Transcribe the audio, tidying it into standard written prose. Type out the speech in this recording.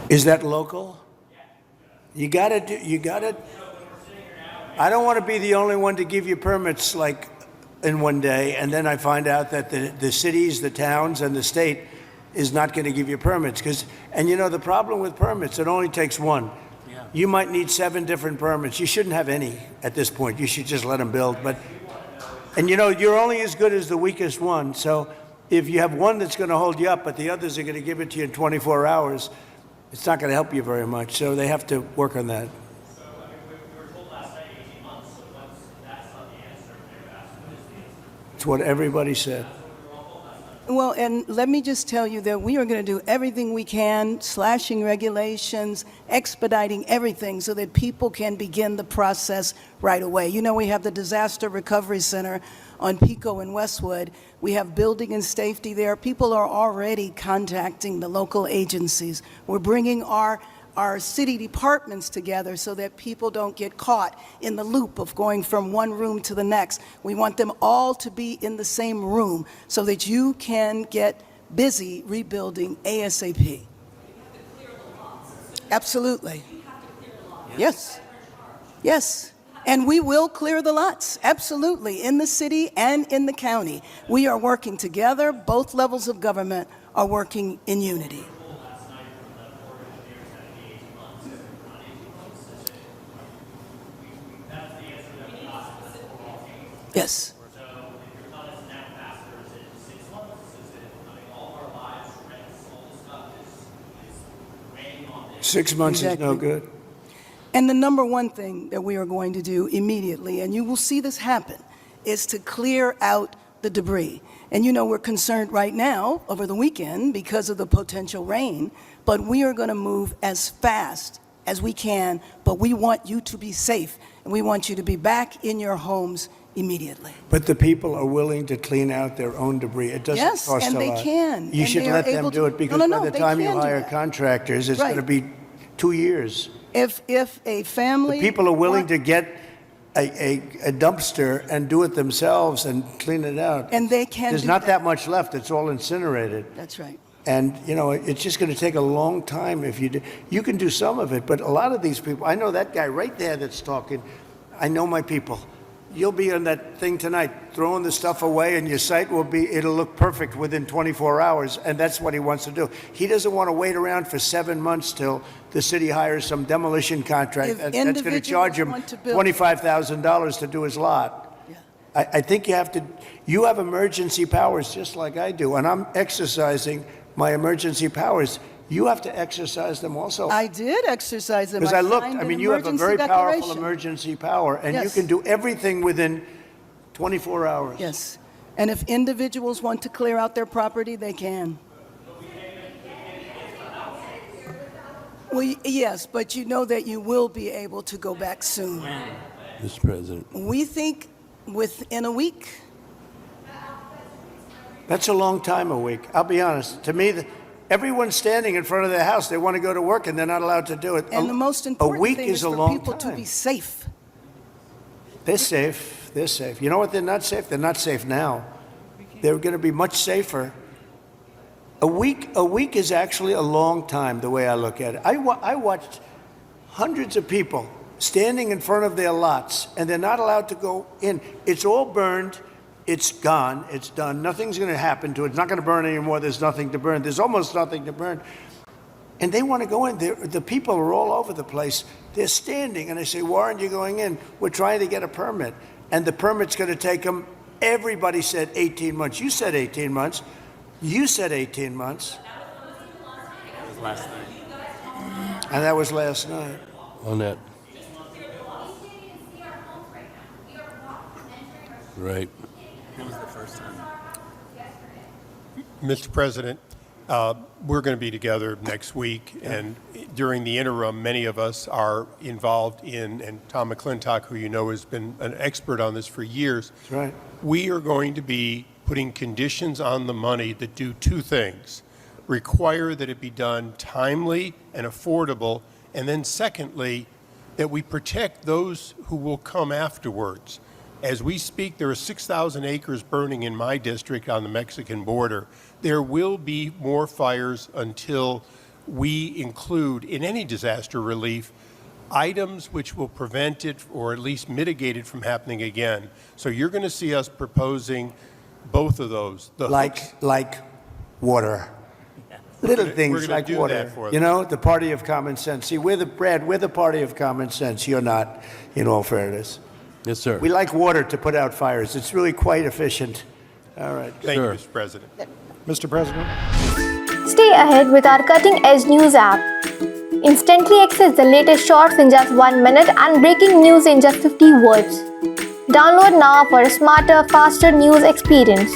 Is that local? You gotta, I don't want to be the only one to give you permits like in one day, and then I find out that the cities, the towns, and the state is not going to give you permits. And you know, the problem with permits, it only takes one. Yeah. You might need 7 different permits. You shouldn't have any at this point. You should just let them build. And you know, you're only as good as the weakest one. So if you have one that's going to hold you up, but the others are going to give it to you in 24 hours, it's not going to help you very much. So they have to work on that. So, I mean, we were told last night 18 months, so that's not the answer. They were asked, what is the answer? It's what everybody said. Well, and let me just tell you that we are going to do everything we can, slashing regulations, expediting everything so that people can begin the process right away. You know, we have the Disaster Recovery Center on Pico and Westwood. We have building and safety there. People are already contacting the local agencies. We're bringing our city departments together so that people don't get caught in the loop of going from one room to the next. We want them all to be in the same room so that you can get busy rebuilding ASAP. Absolutely. Yes. Yes. And we will clear the lots, absolutely, in the city and in the county. We are working together. Both levels of government are working in unity. Yes. So if your thought is now faster, is it 6 months? Is it, I mean, all of our lives, rents, all this stuff is weighing on this. 6 months Exactly. is no good. And the number one thing that we are going to do immediately, and you will see this happen, is to clear out the debris. And you know, we're concerned right now over the weekend because of the potential rain, but we are going to move as fast as we can, but we want you to be safe, and we want you to be back in your homes immediately. But the people are willing to clean out their own debris. It doesn't Yes, cost a lot. and they can. You and should they are let them able do to- it because No, no, by the they time you can do hire that. contractors, it's Right. going to be 2 years. If a family... People are willing to get a dumpster and do it themselves and clean it out. And they can There's do not that. that much left. It's all incinerated. That's right. And, you know, it's just going to take a long time if you do. You can do some of it, but a lot of these people, I know that guy right there that's talking. I know my people. You'll be on that thing tonight, throwing the stuff away, and your site it'll look perfect within 24 hours, and that's what he wants to do. He doesn't want to wait around for 7 months till the city hires some demolition contract If that's going to individuals charge him want to build- $25,000 to do his lot. Yeah. I think you have emergency powers just like I do, and I'm exercising my emergency powers. You have to exercise them also. I did exercise them. Because I looked, signed I an mean, you have a emergency very powerful declaration. emergency power, and you Yes. can do everything within 24 hours. Yes. And if individuals want to clear out their property, they can. Well, yes, but you know that you will be able to go back soon. Mr. President. We think within a week. That's a long time, a week. I'll be honest. To me, everyone's standing in front of their house. They want to go to work, and they're not allowed to do it. And the most important week thing is is a for long people to time. be safe. They're safe. They're safe. You know what? They're not safe. They're not safe now. They're going to be much safer. A week is actually a long time, the way I look at it. I watched hundreds of people standing in front of their lots, and they're not allowed to go in. It's all burned. It's gone. It's done. Nothing's going to happen to it. It's not going to burn anymore. There's nothing to burn. There's almost nothing to burn. And they want to go in. The people are all over the place. They're standing, and I say, why aren't you going in? We're trying to get a permit. And the permit's going to take them, everybody said 18 months. You said 18 months. You said 18 months. That was last night. And that was last night. On that. Right. That was the first time. Mr. President, we're going to be together next week, and during the interim, many of us are involved in, and Tom McClintock, who you know has been an expert on this for years, That's right. we are going to be putting conditions on the money that do 2 things. Require that it be done timely and affordable, and then secondly, that we protect those who will come afterwards. As we speak, there are 6,000 acres burning in my district on the Mexican border. There will be more fires until we include in any disaster relief items which will prevent it or at least mitigate it from happening again. So you're going to see us proposing both of those. The hooks- Like water. Little we're things gonna like do water. that for You them. know, the party of common sense. See, we're the party of common sense. You're not, in all fairness. Yes, sir. We like water to put out fires. It's really quite efficient. All right. Thank Sure. you, Mr. President. Mr. President. Stay ahead with our cutting-edge news app. Instantly access the latest shorts in just 1 minute and breaking news in just 50 words. Download now for a smarter, faster news experience.